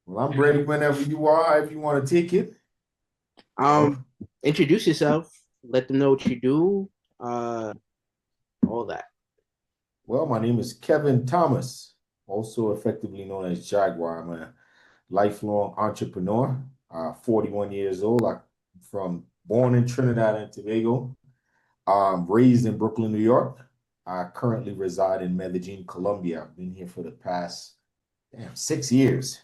Well, I'm ready whenever you are, if you want to take it. Um, Introduce yourself. Let them know what you do. Uh, all that. Well, my name is Kevin Thomas, also effectively known as Jaguar. I'm a lifelong entrepreneur, 41 years old. I'm born in Trinidad and Tobago, raised in Brooklyn, New York. I currently reside in Medellin, Colombia. I've been here for the past 6 years.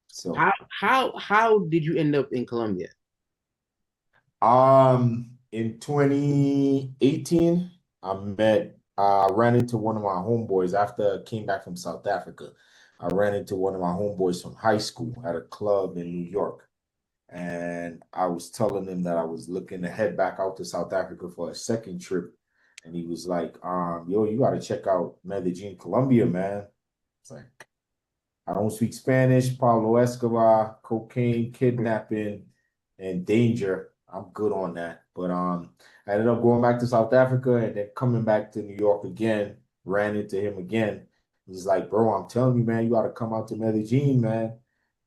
So How did you end up in Colombia? In 2018, I ran into one of my homeboys after I came back from South Africa. I ran into one of my homeboys from high school at a club in New York. And I was telling him that I was looking to head back out to South Africa for a second trip. And he was like, yo, you gotta check out Medellin, Colombia, man. It's like, I don't speak Spanish, Pablo Escobar, cocaine, kidnapping, and danger. I'm good on that. But I ended up going back to South Africa and then coming back to New York again, ran into him again. He's like, bro, I'm telling you, man, you gotta come out to Medellin, man.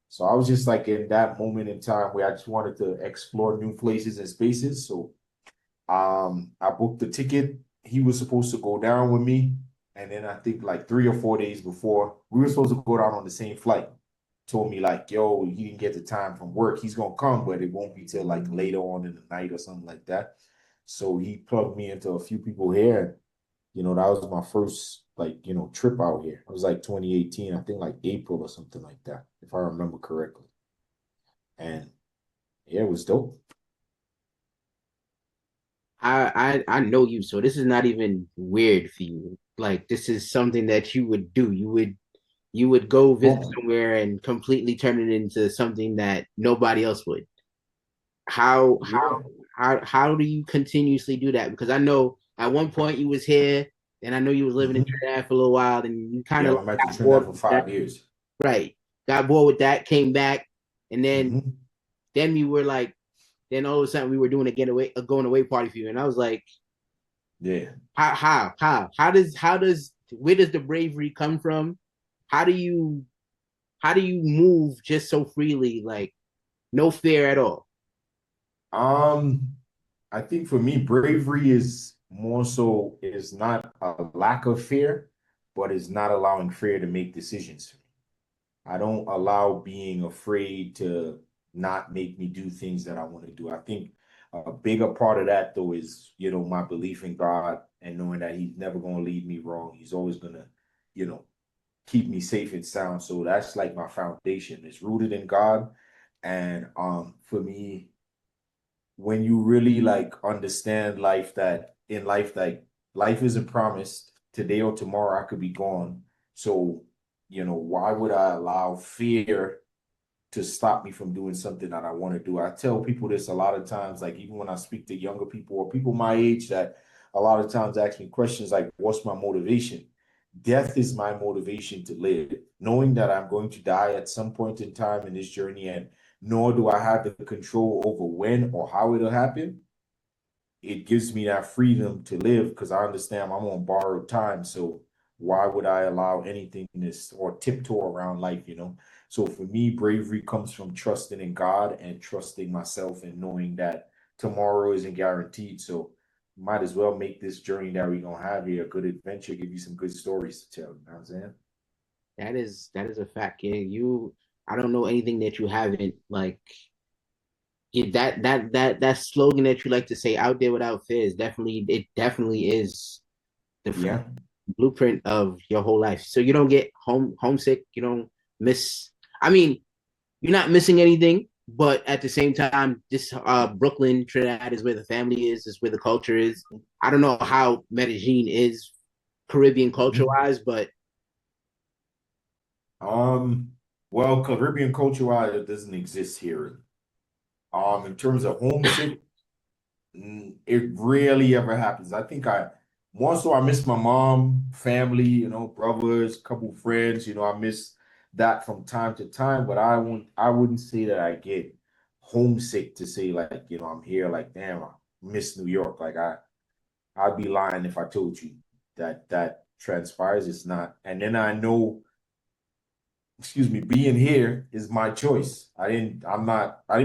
So I was just like in that moment in time where I just wanted to explore new places and spaces. So I booked the ticket. He was supposed to go down with me. And then I think like 3 or 4 days before, we were supposed to go down on the same flight. Told me like, yo, he didn't get the time from work. He's gonna come, but it won't be till like later on in the night or something like that. So he plugged me into a few people here. And, that was my first like, trip out here. It was like 2018, I think like April or something like that, if I remember correctly. And yeah, it was dope. I know you, so this is not even weird for you. Like this is something that you would do. You would go visit Oh, somewhere and completely turn it into something that nobody else would. How yeah. how how do you continuously do that? Because I know at one point you was here, and I know you was living in Mhm. Trinidad for a little while, and you kind Yeah, of I went back to got bored Trinidad for with that. 5 years. Right. Got bored with that, came back, and then Hmm. then we were like, then all of a sudden we were doing a going away party for you, and I was like, Yeah. how does where does the bravery come from? How do you how do you move just so freely, like no fear at all? Um, I think for me, bravery is more so is not a lack of fear, but is not allowing fear to make decisions. I don't allow being afraid to not make me do things that I want to do. I think a bigger part of that though is, my belief in God and knowing that He's never going to lead me wrong. He's always going to, you know, keep me safe and sound. So that's like my foundation. It's rooted in God. And for me, when you really like understand life, that in life, like life isn't promised today or tomorrow, I could be gone. So, why would I allow fear to stop me from doing something that I want to do? I tell people this a lot of times, like even when I speak to younger people or people my age that a lot of times ask me questions like, what's my motivation? Death is my motivation to live, knowing that I'm going to die at some point in time in this journey, and nor do I have the control over when or how it'll happen. It gives me that freedom to live because I understand I'm on borrowed time. So why would I allow anything this or tiptoe around life? So for me, bravery comes from trusting in God and trusting myself and knowing that tomorrow isn't guaranteed. So might as well make this journey that we're gonna have here a good adventure, give you some good stories to tell. You know what I'm saying? That is a fact. Yeah, I don't know anything that you haven't like. Yeah, that slogan that you like to say, out there without fear, is definitely is the Yeah. blueprint of your whole life. So you don't get homesick. You don't miss. I mean, you're not missing anything, but at the same time, this Brooklyn, Trinidad is where the family is where the culture is. I don't know how Medellin is Caribbean culture Mhm. wise, but Um, well, Caribbean culture wise, it doesn't exist here. In terms of homesick, it rarely ever happens. I think more so I miss my mom, family, brothers, couple friends, I miss that from time to time, but I wouldn't say that I get homesick to say like, I'm here like damn, I miss New York. Like I'd be lying if I told you that that transpires. It's not. And then I know excuse me, being here is my choice. I didn't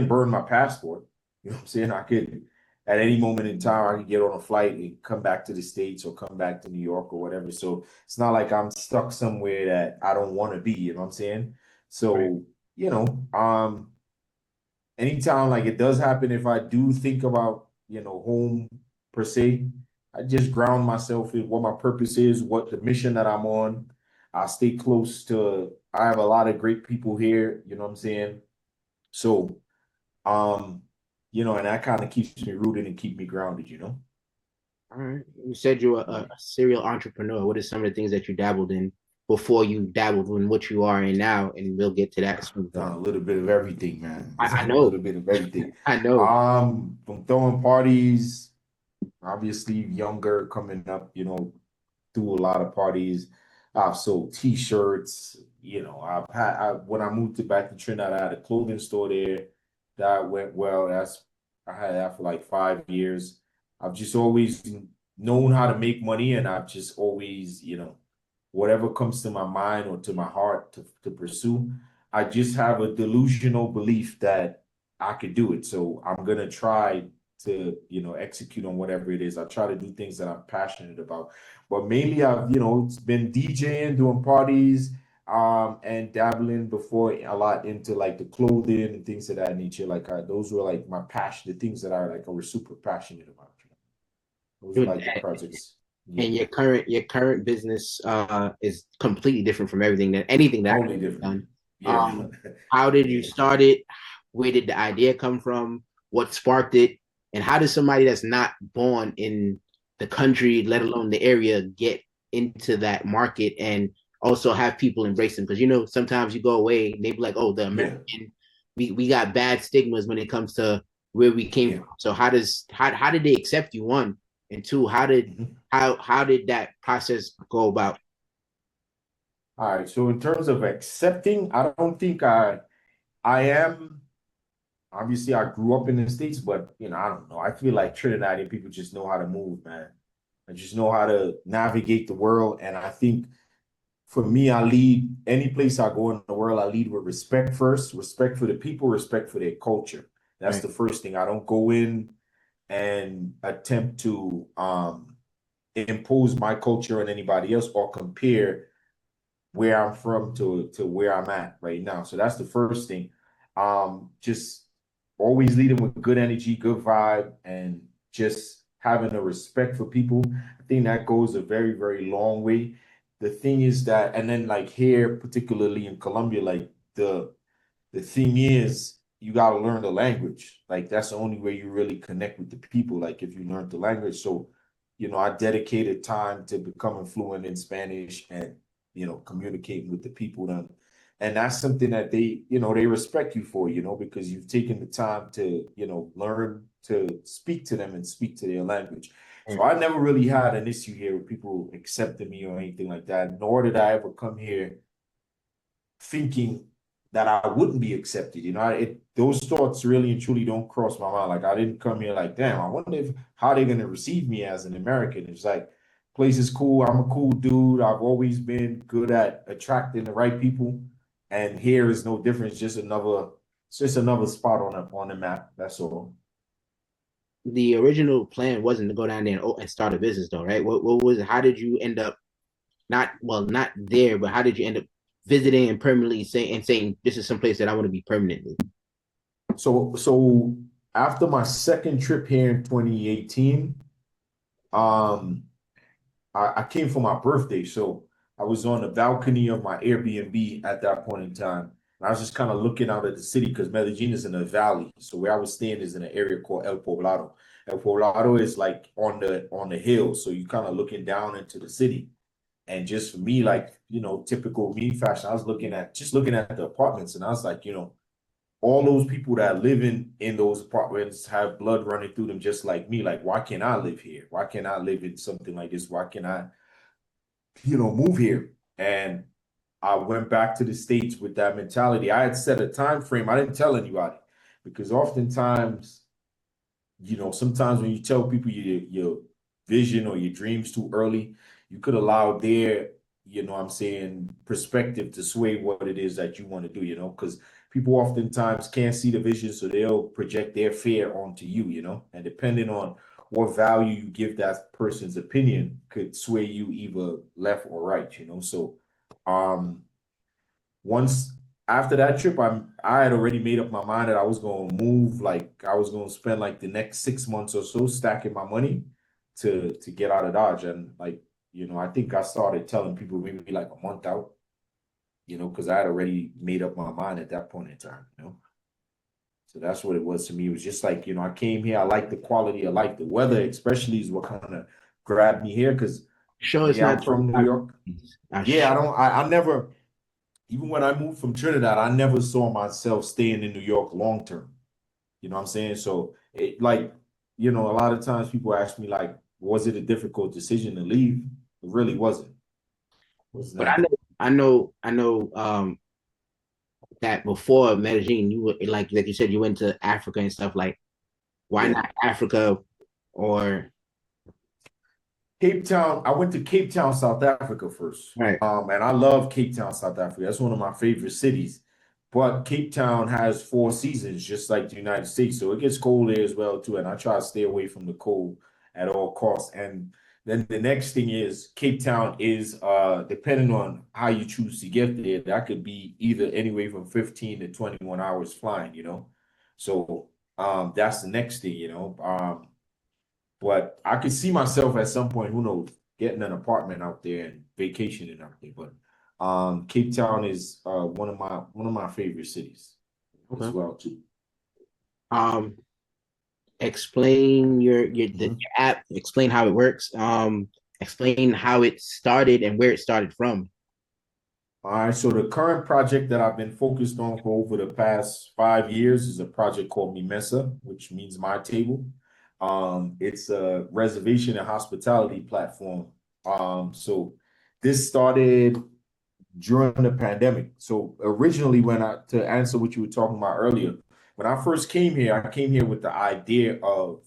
burn my passport. You know what I'm saying? I could, at any moment in time, I could get on a flight and come back to the States or come back to New York or whatever. So it's not like I'm stuck somewhere that I don't want to be, you know what I'm saying? Right. So, you know, anytime like it does happen, if I do think about, home per se, I just ground myself in what my purpose is, what the mission that I'm on. I stay close to, I have a lot of great people here, you know what I'm saying? So, um, and that kind of keeps me rooted and keep me grounded, you know? All right. You said you're Yeah. a serial entrepreneur. What are some of the things that you dabbled in before you dabbled in what you are in now? And we'll get to that soon. Done a little bit of everything, man. I Done a little know. bit of everything. I know. From throwing parties, obviously younger coming up, through a lot of parties. I've sold T-shirts. When I moved to back to Trinidad, I had a clothing store there that went well. I had that for like 5 years. I've just always known how to make money, and I've just always, whatever comes to my mind or to my heart to pursue, I just have a delusional belief that I could do it. So I'm gonna try to, execute on whatever it is. I try to do things that I'm passionate about. But mainly I've, it's been DJing, doing parties, and dabbling before a lot into like the clothing and things of that nature. Like those were like my passion, the things that I was super passionate about. Those are like the projects. Yeah, And your current business is completely different from everything that anything that totally I've different. done. Yeah, Um, how did you yeah. start it? Where did the idea come from? What sparked it? And how does somebody that's not born in the country, let alone the area, get into that market and also have people embrace them? Because sometimes you go away and they be like, "Oh, the Yeah, American, we got bad stigmas when it comes to where we came yeah. from." So how did they accept you? One and two, Mhm. how did that process go about? All right. So in terms of accepting, I don't think I am. Obviously, I grew up in the States, but I don't know. I feel like Trinidadian people just know how to move, man. I just know how to navigate the world. And I think for me, I lead any place I go in the world, I lead with respect first, respect for the people, respect for their culture. That's Right. the first thing. I don't go in and attempt to impose my culture on anybody else or compare where I'm from to where I'm at right now. So that's the first thing. Just always leading with good energy, good vibe, and just having a respect for people. I think that goes a very, very long way. The thing is that, and then like here, particularly in Colombia, like the thing is you got to learn the language. Like that's the only way you really connect with the people. Like if you learn the language. So, I dedicated time to becoming fluent in Spanish and, communicating with the people then. And that's something that they respect you for, because you've taken the time to, learn to speak to them and speak to their language. So Right. I never really had an issue here with people accepting me or anything like that, nor did I ever come here thinking that I wouldn't be accepted. Those thoughts really and truly don't cross my mind. Like I didn't come here like, damn, I wonder if how they're gonna receive me as an American. It's like, place is cool. I'm a cool dude. I've always been good at attracting the right people, and here is no different. It's just another spot on the map. That's all. The original plan wasn't to go down there and start a business though, right? What was how did you end up not there, but how did you end up visiting and permanently saying this is some place that I want to be permanently? So after my second trip here in 2018, um, I came for my birthday, so I was on the balcony of my Airbnb at that point in time. And I was just kind of looking out at the city because Medellin is in a valley. So where I was staying is in an area called El Poblado. El Poblado is like on the hill, so you kind of looking down into the city. And just for me, like typical me fashion, I was looking at the apartments, and I was like, all those people that live in those apartments have blood running through them just like me. Like, why can't I live here? Why can't I live in something like this? Why can't I move here. And I went back to the States with that mentality. I had set a time frame. I didn't tell anybody because oftentimes, sometimes when you tell people your vision or your dreams too early, you could allow their, you know what I'm saying, perspective to sway what it is that you want to do, you know, because people oftentimes can't see the vision, so they'll project their fear onto you, you know, and depending on what value you give that person's opinion could sway you either left or right, you know. So um once after that trip, I had already made up my mind that I was gonna move, like I was gonna spend like the next 6 months or so stacking my money to get out of Dodge. And like, you know, I think I started telling people maybe like a month out, you know, because I had already made up my mind at that point in time, you know. So that's what it was to me. It was just like, you know, I came here, I like the quality, I like the weather, especially is what kind of grabbed me here because Sure, it's yeah, not I'm from New 25 York. degrees. I Yeah, sh- I never, even when I moved from Trinidad, I never saw myself staying in New York long term. You know what I'm saying? So it like, you know, a lot of times people ask me like, was it a difficult decision to leave? It really wasn't. It was but not. I know that before Medellin, you were like you said, you went to Africa and stuff. Like, why Yeah. not Africa or Cape Town, I went to Cape Town, South Africa first. right? And I love Cape Town, South Africa. That's one of my favorite cities. But Cape Town has four seasons, just like the United States. So it gets cold there as well, too. And I try to stay away from the cold at all costs. And then the next thing is Cape Town is depending on how you choose to get there, that could be either anywhere from 15 to 21 hours flying, you know. So that's the next thing, you know. But I could see myself at some point, who knows, getting an apartment out there and vacationing out there. But Cape Town is one of my favorite cities as Okay. well too. Um, explain your Mhm. app. Explain how it works. Explain how it started and where it started from. All right, so the current project that I've been focused on for over the past 5 years is a project called Mimesa, which means my table. It's a reservation and hospitality platform. So this started during the pandemic. So originally, when I to answer what you were talking about earlier, when I first came here, I came here with the idea of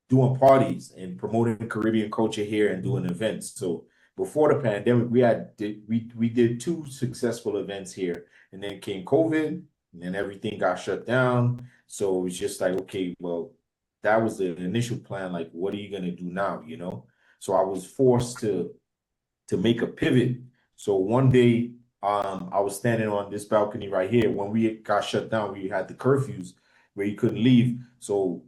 doing parties and promoting Caribbean culture here and doing events. So before the pandemic, we did two successful events here, and then came COVID, and then everything got shut down. So it was just like, okay, well, that was the initial plan. Like, what are you gonna do now? You know? So I was forced to make a pivot. So one day, I was standing on this balcony right here. When we got shut down, we had the curfews where you couldn't leave. So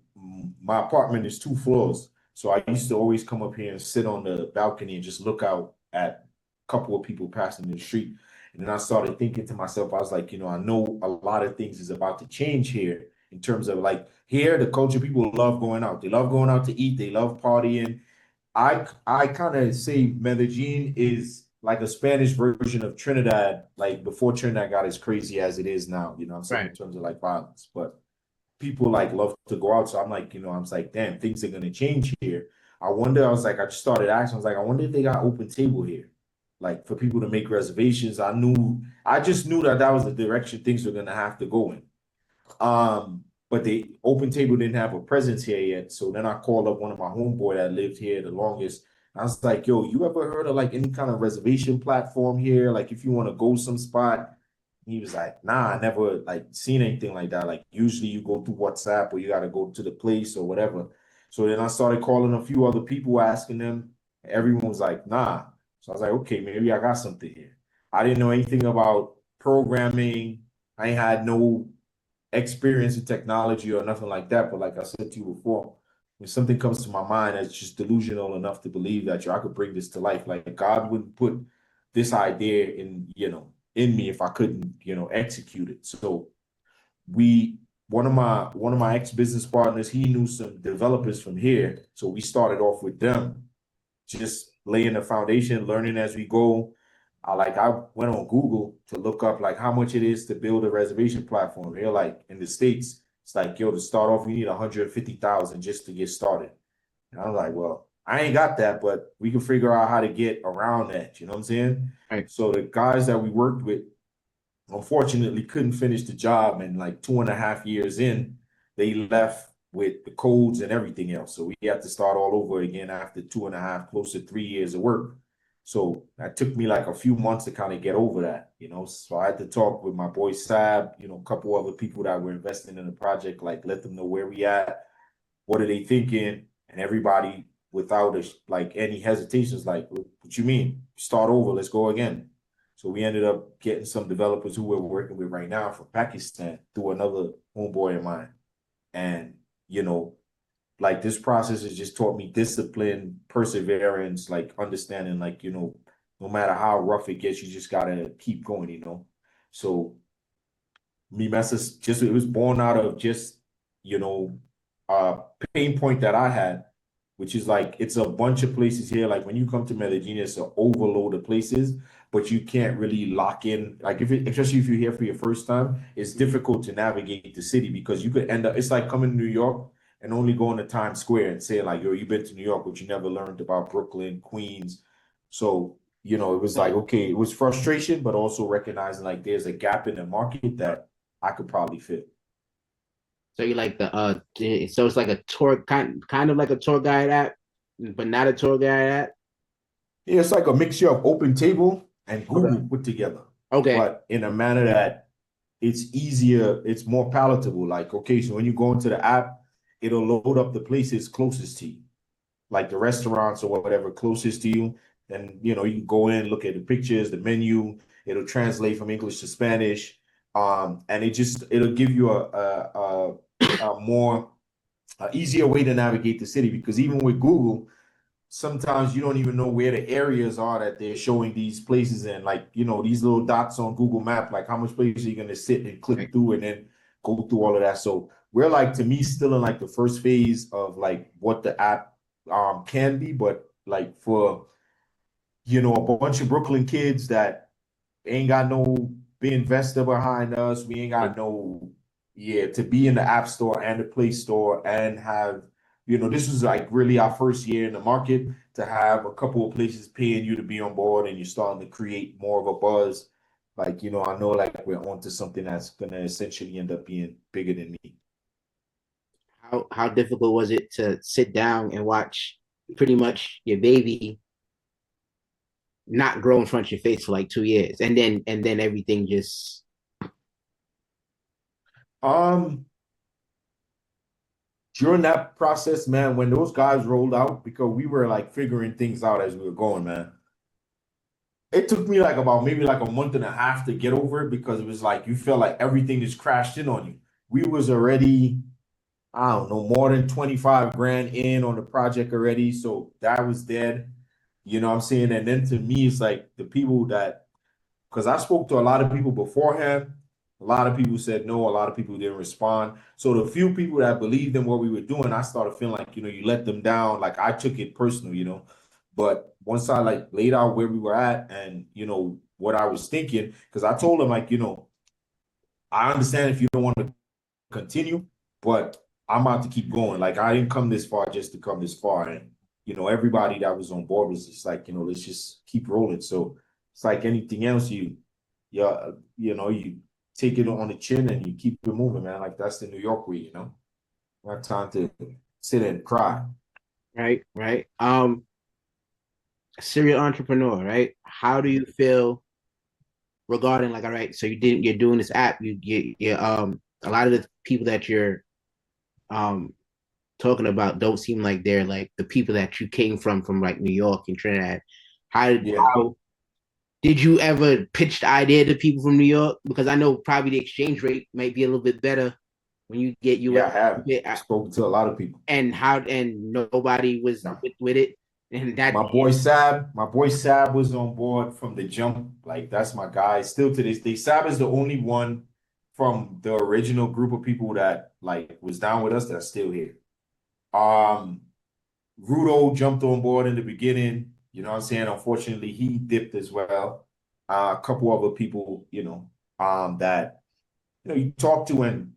my apartment is 2 floors. So I used to always come up here and sit on the balcony and just look out at a couple of people passing in the street. And then I started thinking to myself, I was like, you know, I know a lot of things is about to change here in terms of like here, the culture people love going out. They love going out to eat. They love partying. I kind of say Medellin is like a Spanish version of Trinidad, like before Trinidad got as crazy as it is now, you know what I'm saying, Right. in terms of like violence. But people like love to go out. So I'm like, you know, I'm like, damn, things are gonna change here. I wonder, I was like, I just started asking, I was like, I wonder if they got open table here. Like for people to make reservations. I just knew that that was the direction things were gonna have to go in. But the open table didn't have a presence here yet. So then I called up one of my homeboy that lived here the longest. I was like, yo, you ever heard of like any kind of reservation platform here? Like if you want to go some spot. He was like, nah, I never like seen anything like that. Like usually you go through WhatsApp or you gotta go to the place or whatever. So then I started calling a few other people, asking them. Everyone was like, nah. So I was like, okay, maybe I got something here. I didn't know anything about programming. I ain't had no experience in technology or nothing like that. But like I said to you before, when something comes to my mind that's just delusional enough to believe that I could bring this to life, like God wouldn't put this idea in, you know, in me if I couldn't, you know, execute it. So we one of my ex-business partners, he knew some developers from here. So we started off with them, just laying the foundation, learning as we go. I went on Google to look up like how much it is to build a reservation platform. Here, like in the States, it's like, yo, to start off, we need 150,000 just to get started. And I was like, well, I ain't got that, but we can figure out how to get around that. You know what I'm saying? Right. So the guys that we worked with, unfortunately, couldn't finish the job. And like 2.5 years in, they left with the codes and everything else. So we had to start all over again after 2.5, close to 3 years of work. So that took me like a few months to kind of get over that, you know. So I had to talk with my boy Sab, you know, a couple other people that were investing in the project, like let them know where we at, what are they thinking, and everybody without like any hesitations, like, what you mean? Start over, let's go again. So we ended up getting some developers who we're working with right now from Pakistan through another homeboy of mine. And, you know, like this process has just taught me discipline, perseverance, like understanding, like, you know, no matter how rough it gets, you just gotta keep going, you know. So me message just it was born out of just, you know, uh pain point that I had, which is like it's a bunch of places here. Like when you come to Medellin, it's an overload of places, but you can't really lock in. Like especially if you're here for your first time, it's difficult to navigate the city because you could end up. It's like coming to New York and only going to Times Square and saying like, "Yo, you've been to New York, but you never learned about Brooklyn, Queens." So you know, it was like okay, it was frustration, but also recognizing like there's a gap in the market that I could probably fit. So you like so it's like a tour kind of like a tour guide app, but not a tour guide app. Yeah, it's like a mixture of Open Table and Okay. Google put together, Okay. but in a manner that it's easier, it's more palatable. Like, okay, so when you go into the app, it'll load up the places closest to you, like the restaurants or whatever closest to you. And you know, you can go in, look at the pictures, the menu, it'll translate from English to Spanish. And it'll give you a more easier way to navigate the city because even with Google, sometimes you don't even know where the areas are that they're showing these places in. Like, you know, these little dots on Google Map, like how much place are you going to sit and click through and then go through all of that. So we're like, to me, still in like the first phase of like what the app can be, but like for, you know, a bunch of Brooklyn kids that ain't got no big investor behind us. We ain't got no, yeah, to be in the App Store and the Play Store and have, you know, this was like really our first year in the market to have a couple of places paying you to be on board and you're starting to create more of a buzz. Like, you know, I know like we're onto something that's gonna essentially end up being bigger than me. How difficult was it to sit down and watch pretty much your baby not grow in front of your face for like 2 years, and then everything just Um, During that process, man, when those guys rolled out, because we were like figuring things out as we were going, man. It took me like about maybe like a month and a half to get over it because it was like you felt like everything just crashed in on you. We was already, I don't know, more than 25 grand in on the project already. So that was dead. You know what I'm saying? And then to me, it's like the people that, because I spoke to a lot of people beforehand. A lot of people said no. A lot of people didn't respond. So the few people that believed in what we were doing, I started feeling like, you know, you let them down. Like I took it personal, you know. But once I like laid out where we were at and, you know, what I was thinking, because I told them like, you know, I understand if you don't want to continue, but I'm about to keep going. Like I didn't come this far just to come this far. And, you know, everybody that was on board was just like, you know, let's just keep rolling. So it's like anything else, yeah, you know, you take it on the chin and you keep it moving, man. Like that's the New York way, you know. Not time to sit and cry. right. Serial entrepreneur, right? How do you Mhm. feel regarding like, all right, so you're doing this app, you a lot of the people that you're um talking about don't seem like they're like the people that you came from like New York and Trinidad. Yeah, How did you ever pitch the idea to people from New York? Because I know probably the exchange rate might be a little bit better when you get yeah, US, I have spoken to a lot of people. and nobody was No. with it, and that My boy Sab was on board from the jump. Like that's my guy. Still to this day, Sab is the only one from the original group of people that like was down with us that's still here. Um, Rudo jumped on board in the beginning. You know what I'm saying? Unfortunately, he dipped as well. A couple other people, you know, that you know you talk to, and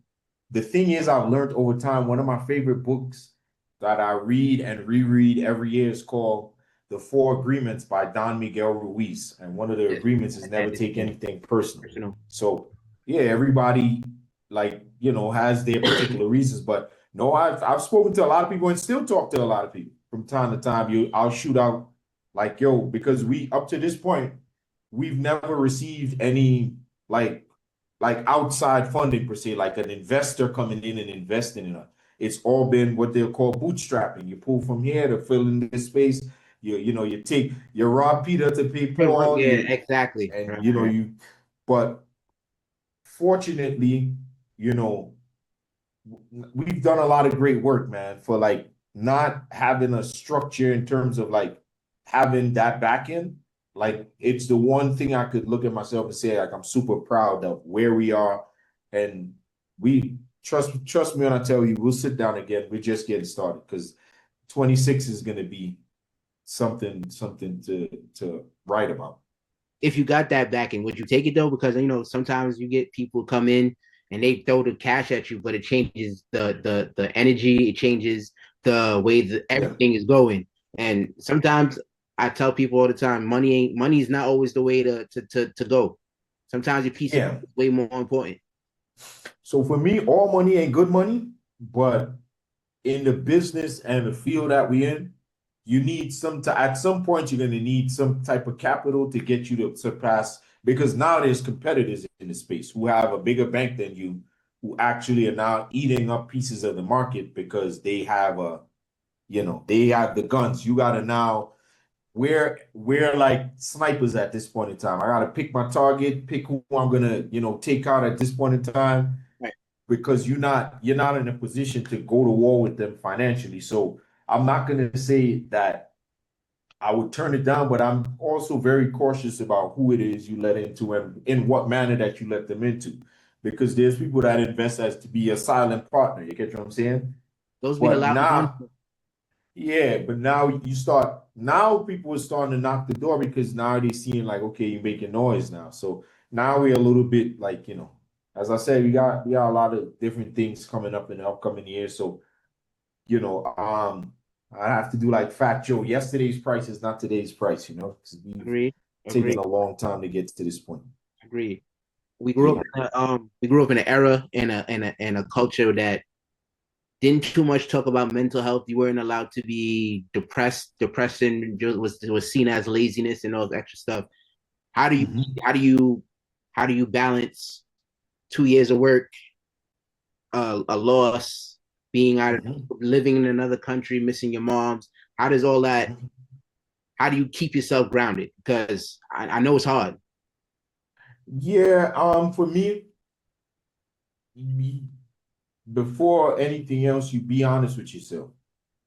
the thing is, I've learned over time. One of my favorite books that I read and reread every year is called "The Four Agreements" by Don Miguel Ruiz, and one of the agreements is never that is take anything personal. personal. So yeah, everybody like you know has their particular reasons, but no, I've spoken to a lot of people and still talk to a lot of people from time to time. I'll shoot out. Like, yo, because we up to this point, we've never received any like like outside funding per se, like an investor coming in and investing in us. It's all been what they'll call bootstrapping. You pull from here to fill in this space. You take your rob Peter to pay Paul. Yeah, You exactly. and Right, you know right. you, but fortunately, you know, we've done a lot of great work, man, for like not having a structure in terms of like having that back end. Like it's the one thing I could look at myself and say, like, I'm super proud of where we are. And we trust me when I tell you, we'll sit down again. We're just getting started because 26 is gonna be something to write about. If you got that backing, would you take it though? Because sometimes you get people come in and they throw the cash at you, but it changes the energy, it changes the way that Yeah. everything is going. And sometimes I tell people all the time, money is not always the way to go. Sometimes your peace of Yeah. mind is way more important. So for me, all money ain't good money, but in the business and the field that we're in, you need at some point you're gonna need some type of capital to get you to surpass because now there's competitors in the space who have a bigger bank than you, who actually are now eating up pieces of the market because they have the guns. You gotta now we're like snipers at this point in time. I gotta pick my target, pick who I'm gonna, take out at this point in time Right. because you're not in a position to go to war with them financially. So I'm not gonna say that I would turn it down, but I'm also very cautious about who it is you let into and in what manner that you let them into. Because there's people that invest as to be a silent partner. You get what I'm saying? Those be the But loud ones. now, yeah, but now people are starting to knock the door because now they're seeing like, okay, you're making noise now. So now we're a little bit like, as I said, we got a lot of different things coming up in the upcoming years. So, I have to do like Fat Joe. Yesterday's price is not today's price, because we've Agreed. taken Agreed. a long time to get to this point. Agreed. We grew up Yeah. in an era and a culture that didn't too much talk about mental health. You weren't allowed to be depressed. Depression was seen as laziness and all that extra stuff. How do you Mhm. how do you how do you balance 2 years of work, a loss, being out of Mhm. living in another country, missing your moms? How does all that? Mhm. How do you keep yourself grounded? Because I know it's hard. Yeah, for me, before anything else, you be honest with yourself.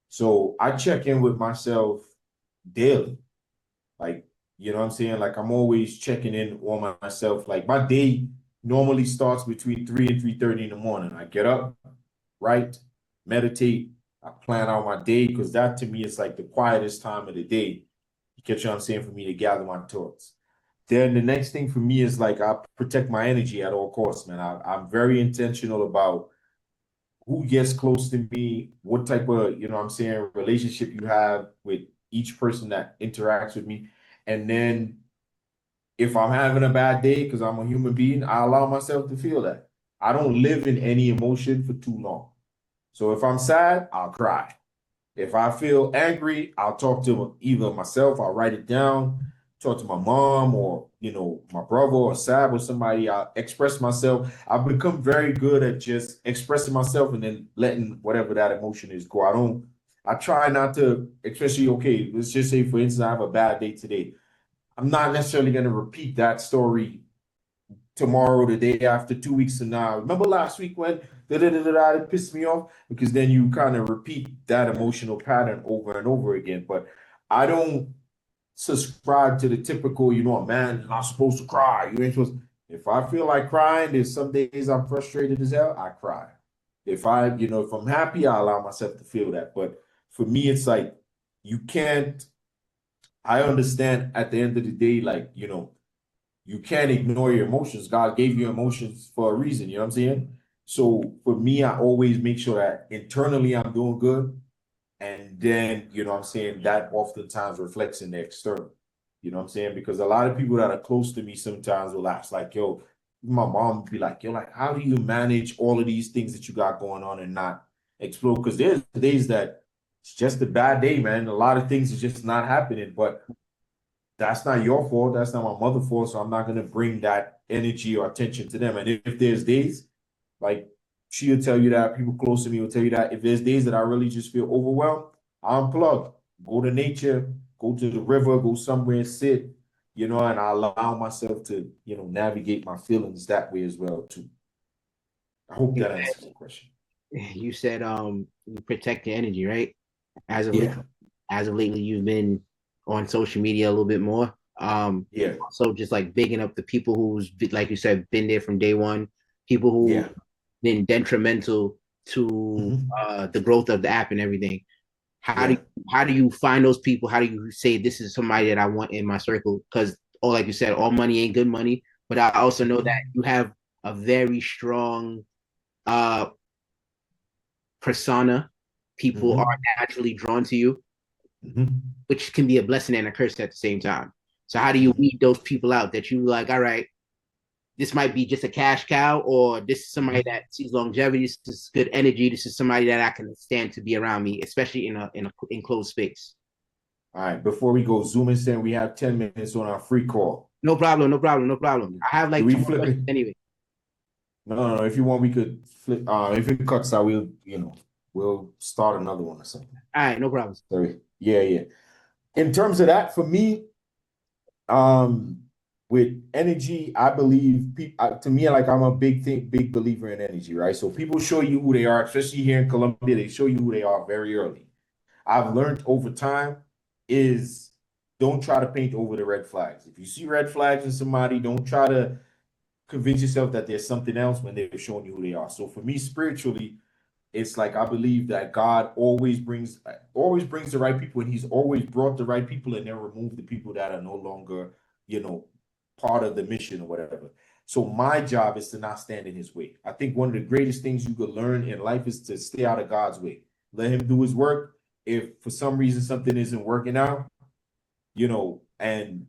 So I check in with myself daily. Like, you know what I'm saying? Like I'm always checking in on myself. Like my day normally starts between 3 and 3:30 in the morning. I get up, write, meditate, I plan out my day because that to me is like the quietest time of the day. You catch what I'm saying for me to gather my thoughts. Then the next thing for me is like I protect my energy at all costs, man. I'm very intentional about who gets close to me, what type of, what I'm saying, relationship you have with each person that interacts with me. And then if I'm having a bad day, because I'm a human being, I allow myself to feel that. I don't live in any emotion for too long. So if I'm sad, I'll cry. If I feel angry, I'll talk to either myself, I'll write it down, talk to my mom or, my brother or Sab or somebody. I'll express myself. I've become very good at just expressing myself and then letting whatever that emotion is go. I try not to, especially, okay, let's just say, for instance, I have a bad day today. I'm not necessarily going to repeat that story tomorrow, the day after, 2 weeks from now. Remember last week when it pissed me off? Because then you kind of repeat that emotional pattern over and over again. But I don't subscribe to the typical, a man is not supposed to cry. You ain't supposed to. If I feel like crying, there's some days I'm frustrated as hell, I cry. If I'm happy, I allow myself to feel that. But for me, it's like you can't, I understand at the end of the day, like, you can't ignore your emotions. God gave you emotions for a reason. You know what I'm saying? So for me, I always make sure that internally I'm doing good. And then, what I'm saying, that oftentimes reflects in the external. You know what I'm saying? Because a lot of people that are close to me sometimes will ask, like, yo, my mom would be like, yo, like, how do you manage all of these things that you got going on and not explode? Because there's days that it's just a bad day, man. A lot of things is just not happening, but that's not your fault. That's not my mother's fault. So I'm not gonna bring that energy or attention to them. And if there's days like she'll tell you that, people close to me will tell you that. If there's days that I really just feel overwhelmed, I unplug, go to nature, go to the river, go somewhere and sit, and I allow myself to, navigate my feelings that way as well too. I hope that answers the question. You said you protect your energy, right? As of late, Yeah, as of lately, you've been on social media a little bit more. yeah, So just like bigging up the people who's like you said, been there from day one, people who yeah. been detrimental to Hmm. the growth of the app and everything. How do Yeah. you, how do you find those people? How do you say this is somebody that I want in my circle? Because, oh, like you said, all money ain't good money. But I also know that Hmm. you have a very strong uh persona. People are Hmm. naturally drawn to you, Hmm. which can be a blessing and a curse at the same time. So how do you Hmm. weed those people out that you like, all right, this might be just a cash cow, or this is somebody Hmm. that sees longevity, this is good energy, this is somebody that I can stand to be around me, especially in a enclosed space. All right. Before we go, Zoom is saying we have 10 minutes on our free call. No problem, no problem, no problem. I have Do like we two more flip it? questions anyway. No, no, no. If you want, we could flip. If it cuts out, we'll start another one or something. All right, no problem. So yeah, yeah. In terms of that, for me, um, with energy, I believe to me, like I'm a big believer in energy, right? So people show you who they are, especially here in Colombia, they show you who they are very early. I've learned over time is don't try to paint over the red flags. If you see red flags in somebody, don't try to convince yourself that there's something else when they're showing you who they are. So for me, spiritually, it's like I believe that God always brings the right people, and He's always brought the right people, and then removed the people that are no longer, you know, part of the mission or whatever. So my job is to not stand in His way. I think one of the greatest things you could learn in life is to stay out of God's way. Let Him do His work. If for some reason something isn't working out, and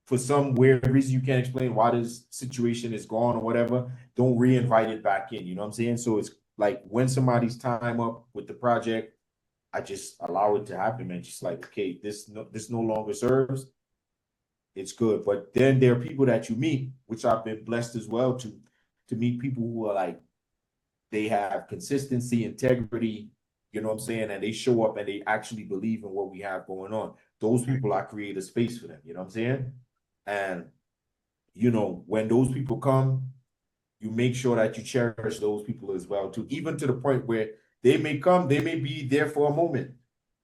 for some weird reason you can't explain why this situation is gone or whatever, don't re-invite it back in. You know what I'm saying? So it's like when somebody's time up with the project, I just allow it to happen, man. Just like, okay, this no longer serves. It's good. But then there are people that you meet, which I've been blessed as well to meet people who are like they have consistency, integrity, you know what I'm saying? And they show up and they actually believe in what we have going on. Those people, I create a space for them, you know what I'm saying? And when those people come, you make sure that you cherish those people as well too, even to the point where they may be there for a moment.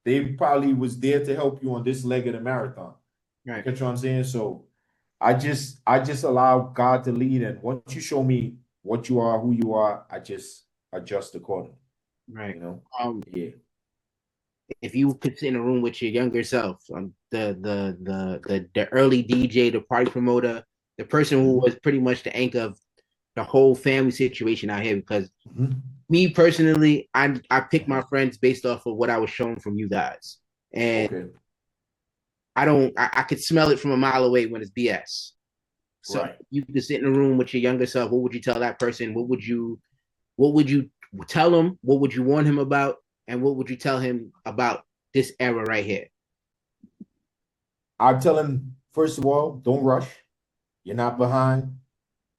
They probably was there to help you on this leg of the marathon. You Right, get what I'm saying? So I just allow God to lead, and once you show me what you are, who you are, I just adjust accordingly. right. You know? Um, Yeah. if you could sit in a room with your younger self, the early DJ, the party promoter, the person who Mm-hmm. was pretty much the anchor of the whole family situation out here, because Mm-hmm. me personally, I pick my friends based off of what I was shown from you guys, and Okay. I could smell it from a mile away when it's BS. So Right. you could sit in a room with your younger self. What would you tell that person? What would you tell him? What would you warn him about? And what would you tell him about this era right here? I tell him, first of all, don't rush. You're not behind.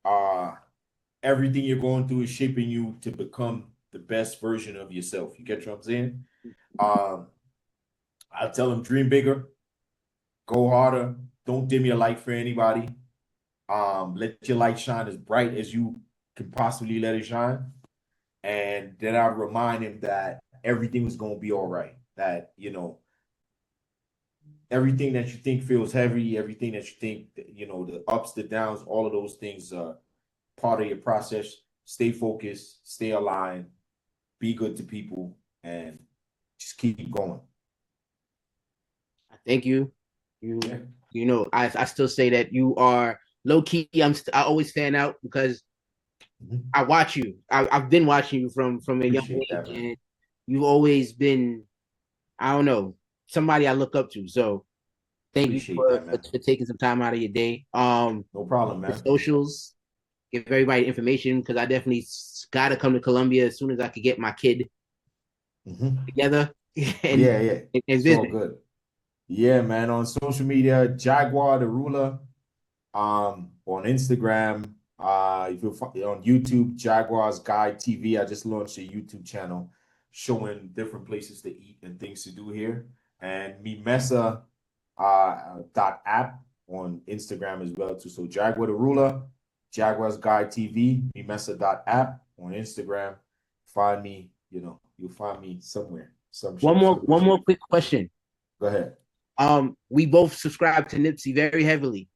Uh Everything you're going through is shaping you to become the best version of yourself. You get what I'm saying? Um, I tell him dream bigger, go harder, don't dim your light for anybody. Let your light shine as bright as you can possibly let it shine. And then I remind him that everything was gonna be all right. That, everything that you think feels heavy, everything that you think, the ups, the downs, all of those things are part of your process. Stay focused, stay aligned, be good to people, and just keep going. I thank you. Yeah. I still say that you are low key. I always fan out because Mhm. I watch you. I've been watching you from a young Appreciate age, that, man. and you've always been, I don't know, somebody I look up to. So thank you Appreciate for, that, for, man. for taking some time out of your day. No problem, The man. socials, give everybody information because I definitely got to come to Colombia as soon as I could get my kid Hmm. together. and Yeah, yeah. and It's all business. good. Yeah, man. On social media, Jaguar the ruler. On Instagram, if you're on YouTube, Jaguar's Guide TV. I just launched a YouTube channel showing different places to eat and things to do here. And me Mesa dot app on Instagram as well too. So Jaguar the ruler, Jaguar's Guide TV, me Mesa dot app on Instagram. Find me, you'll find me somewhere, some One more shape. quick question. Go ahead. We both subscribe to Nipsey very heavily.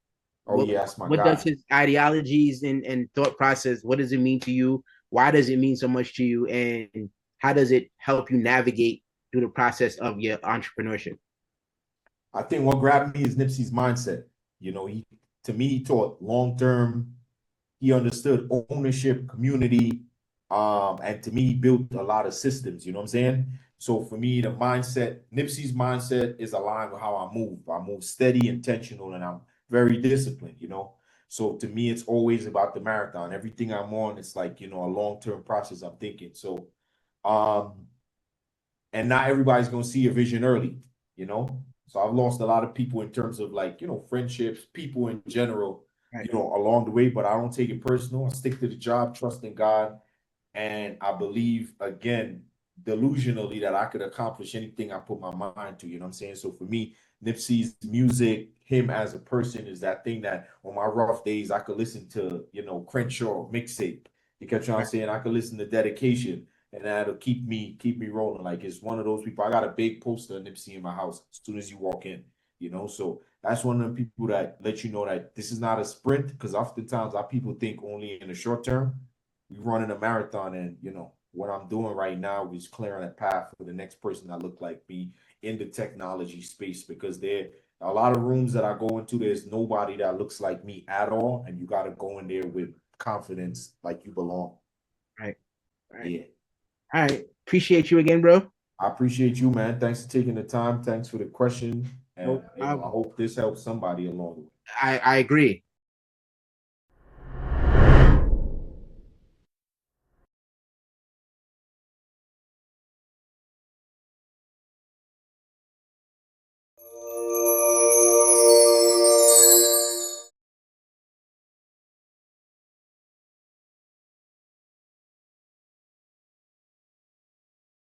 Oh yeah, that's my What does guy. his ideologies and thought process? What does it mean to you? Why does it mean so much to you? And how does it help you navigate through the process of your entrepreneurship? I think what grabbed me is Nipsey's mindset. He to me he taught long term. He understood ownership, community, and to me he built a lot of systems. You know what I'm saying? So for me, the mindset, Nipsey's mindset is aligned with how I move. I move steady, intentional, and I'm very disciplined. So to me, it's always about the marathon. Everything I'm on, it's like a long term process. I'm thinking so. Um, and not everybody's gonna see your vision early, you know. So I've lost a lot of people in terms of like, friendships, people in general, Right, along the way, but I don't take it personal. I stick to the job, trust in God, and I believe again, delusionally that I could accomplish anything I put my mind to, you know what I'm saying? So for me, Nipsey's music, him as a person is that thing that on my rough days I could listen to, Crenshaw mixtape. You catch what I'm right, saying? I could listen to dedication and that'll keep me rolling. Like it's one of those people. I got a big poster of Nipsey in my house as soon as you walk in, So that's one of the people that let you know that this is not a sprint because oftentimes our people think only in the short term. We run in a marathon, and what I'm doing right now is clearing a path for the next person that look like me in the technology space because there a lot of rooms that I go into, there's nobody that looks like me at all, and you got to go in there with confidence like you belong. right, right. Yeah. All right. Appreciate you again, bro. I appreciate you, man. Thanks for taking the time. Thanks for the question. No And I problem. hope this helps somebody along the way. I agree.